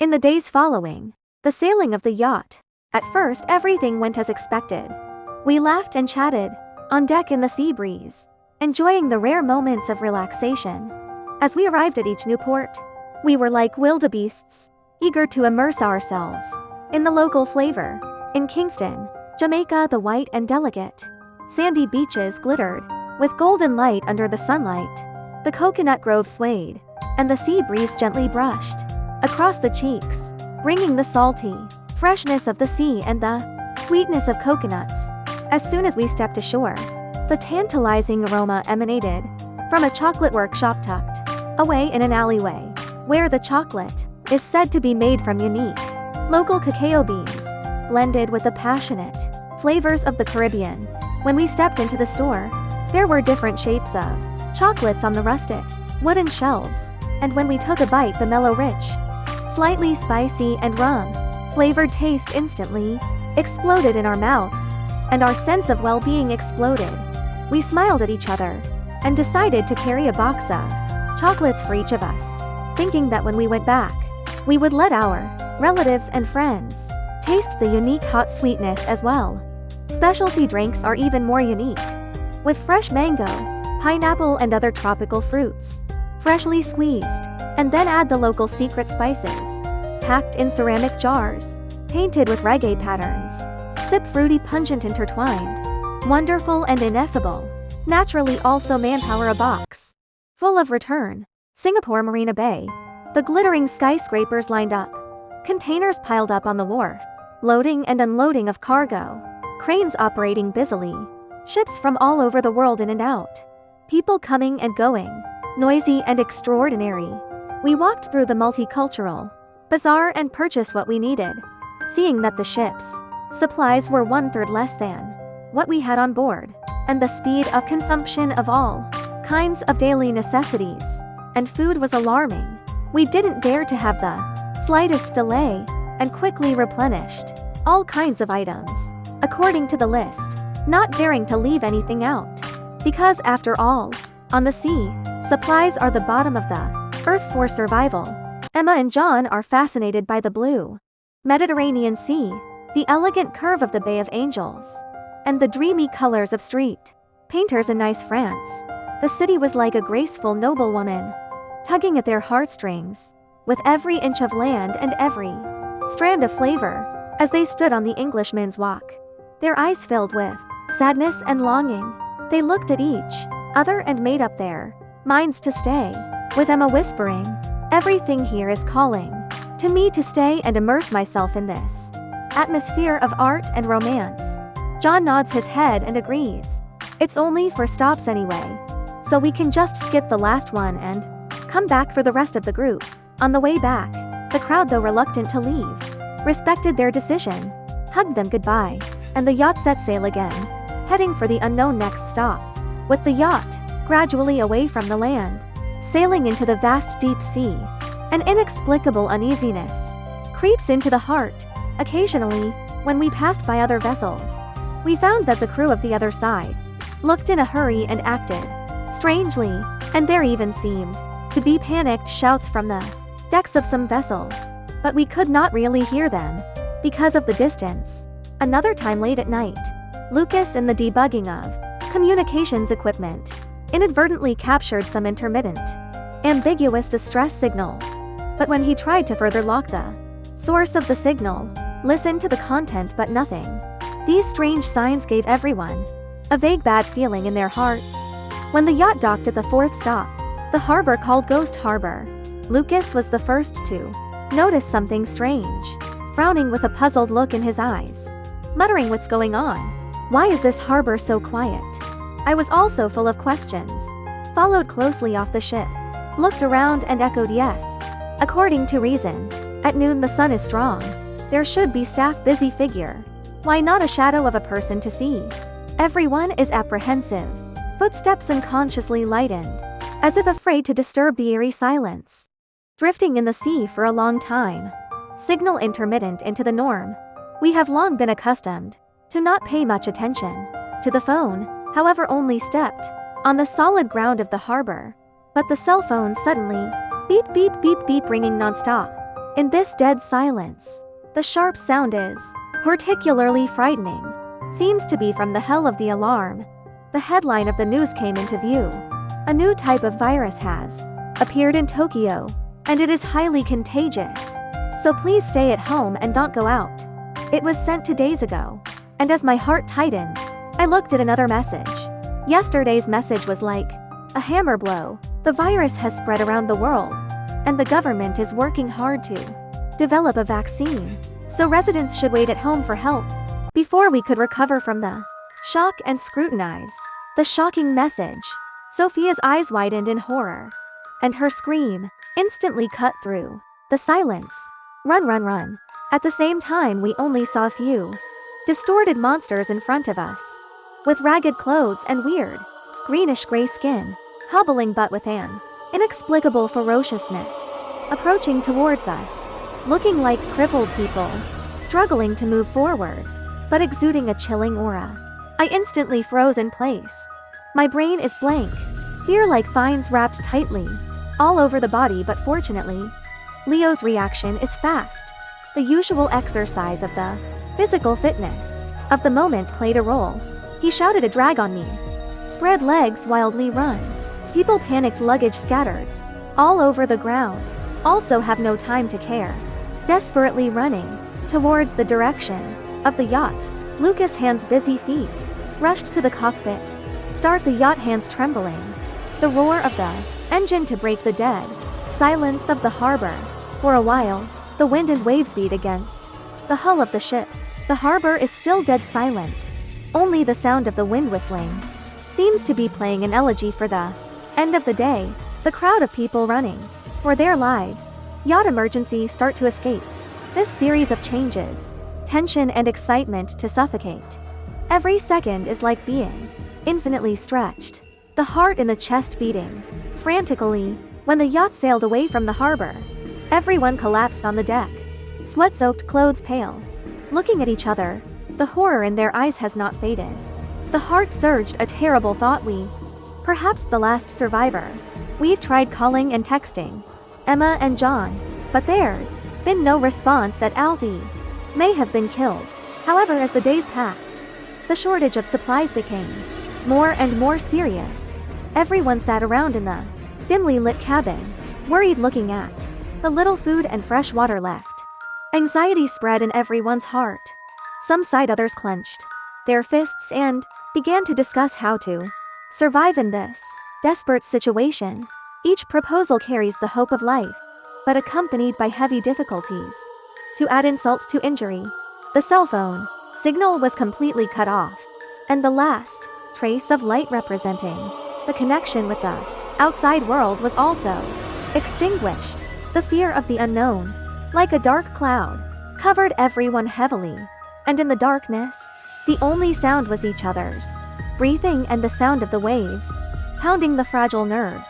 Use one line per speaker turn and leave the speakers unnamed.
In the days following the sailing of the yacht, at first everything went as expected. We laughed and chatted on deck in the sea breeze, enjoying the rare moments of relaxation. As we arrived at each new port, we were like wildebeests, eager to immerse ourselves in the local flavor. In Kingston, Jamaica, the white and delicate sandy beaches glittered with golden light under the sunlight. The coconut grove swayed, and the sea breeze gently brushed across the cheeks, bringing the salty freshness of the sea and the sweetness of coconuts. As soon as we stepped ashore, the tantalizing aroma emanated from a chocolate workshop tucked away in an alleyway, where the chocolate is said to be made from unique local cacao beans, blended with the passionate flavors of the Caribbean. When we stepped into the store, there were different shapes of chocolates on the rustic wooden shelves, and when we took a bite, the mellow, rich, slightly spicy and rum-flavored taste instantly exploded in our mouths, and our sense of well-being exploded. We smiled at each other and decided to carry a box of chocolates for each of us, thinking that when we went back, we would let our relatives and friends taste the unique hot sweetness as well. Specialty drinks are even more unique, with fresh mango, pineapple and other tropical fruits, freshly squeezed, and then add the local secret spices, packed in ceramic jars, painted with reggae patterns. Sip fruity pungent intertwined, wonderful and ineffable. Naturally also manpower a box full of return. Singapore Marina Bay. The glittering skyscrapers lined up, containers piled up on the wharf, loading and unloading of cargo, cranes operating busily, ships from all over the world in and out, people coming and going, noisy and extraordinary. We walked through the multicultural bazaar and purchased what we needed, seeing that the ship's supplies were 1/3 less than what we had on board, and the speed of consumption of all kinds of daily necessities and food was alarming. We didn't dare to have the slightest delay, and quickly replenished all kinds of items according to the list, not daring to leave anything out, because after all, on the sea, supplies are the bottom of the earth for survival. Emma and John are fascinated by the blue Mediterranean Sea, the elegant curve of the Bay of Angels, and the dreamy colors of street painters in nice France. The city was like a graceful noblewoman, tugging at their heartstrings, with every inch of land and every strand of flavor. As they stood on the Englishman's Walk, their eyes filled with sadness and longing, they looked at each other and made up their minds to stay, with Emma whispering, "Everything here is calling to me to stay and immerse myself in this atmosphere of art and romance." John nods his head and agrees. "It's only 4 stops anyway, so we can just skip the last one and come back for the rest of the group." On the way back, the crowd, though reluctant to leave, respected their decision, hugged them goodbye, and the yacht set sail again, heading for the unknown next stop. With the yacht gradually away from the land, sailing into the vast deep sea, an inexplicable uneasiness creeps into the heart. Occasionally, when we passed by other vessels, we found that the crew of the other side looked in a hurry and acted strangely, and there even seemed to be panicked shouts from the decks of some vessels, but we could not really hear them because of the distance. Another time late at night, Lucas, in the debugging of communications equipment, inadvertently captured some intermittent, ambiguous distress signals, but when he tried to further lock the source of the signal, listened to the content but nothing. These strange signs gave everyone a vague bad feeling in their hearts. When the yacht docked at the 4th stop, the harbor called Ghost Harbor, Lucas was the first to notice something strange, frowning with a puzzled look in his eyes, muttering, "What's going on? Why is this harbor so quiet?" I was also full of questions, followed closely off the ship, looked around and echoed yes. According to reason, at noon the sun is strong. There should be staff busy figure. Why not a shadow of a person to see? Everyone is apprehensive, footsteps unconsciously lightened, as if afraid to disturb the eerie silence. Drifting in the sea for a long time. Signal intermittent into the norm. We have long been accustomed to not pay much attention to the phone, however only stepped on the solid ground of the harbor. But the cell phone suddenly beep beep beep beep ringing nonstop. In this dead silence, the sharp sound is particularly frightening. Seems to be from the hell of the alarm. The headline of the news came into view. A new type of virus has appeared in Tokyo, and it is highly contagious. So please stay at home and don't go out. It was sent 2 days ago. And as my heart tightened, I looked at another message. Yesterday's message was like a hammer blow. The virus has spread around the world, and the government is working hard to develop a vaccine. So residents should wait at home for help before we could recover from the shock and scrutinize the shocking message. Sophia's eyes widened in horror, and her scream instantly cut through the silence. Run, run, run. At the same time, we only saw a few distorted monsters in front of us, with ragged clothes and weird, greenish-gray skin, hobbling but with an inexplicable ferociousness, approaching towards us, looking like crippled people, struggling to move forward, but exuding a chilling aura. I instantly froze in place. My brain is blank, fear like vines wrapped tightly, all over the body, but fortunately, Leo's reaction is fast. The usual exercise of the physical fitness of the moment played a role. He shouted a drag on me. Spread legs, wildly run. People panicked, luggage scattered all over the ground. Also have no time to care. Desperately running towards the direction of the yacht. Lucas, hands busy, feet rushed to the cockpit. Start the yacht, hands trembling. The roar of the engine to break the dead silence of the harbor. For a while, the wind and waves beat against the hull of the ship. The harbor is still dead silent. Only the sound of the wind whistling seems to be playing an elegy for the end of the day. The crowd of people running for their lives. Yacht emergency, start to escape. This series of changes, tension and excitement to suffocate. Every second is like being infinitely stretched. The heart in the chest beating frantically. When the yacht sailed away from the harbor, everyone collapsed on the deck, sweat-soaked, clothes pale, looking at each other. The horror in their eyes has not faded. The heart surged, a terrible thought. Perhaps the last survivor. We've tried calling and texting Emma and John, but there's been no response. At Alfie may have been killed. However, as the days passed, the shortage of supplies became more and more serious. Everyone sat around in the dimly lit cabin, worried, looking at the little food and fresh water left. Anxiety spread in everyone's heart. Some sighed, others clenched their fists and began to discuss how to survive in this desperate situation. Each proposal carries the hope of life, but accompanied by heavy difficulties. To add insult to injury, the cell phone signal was completely cut off, and the last trace of light representing the connection with the outside world was also extinguished. The fear of the unknown, like a dark cloud, covered everyone heavily, and in the darkness, the only sound was each other's breathing and the sound of the waves pounding the fragile nerves.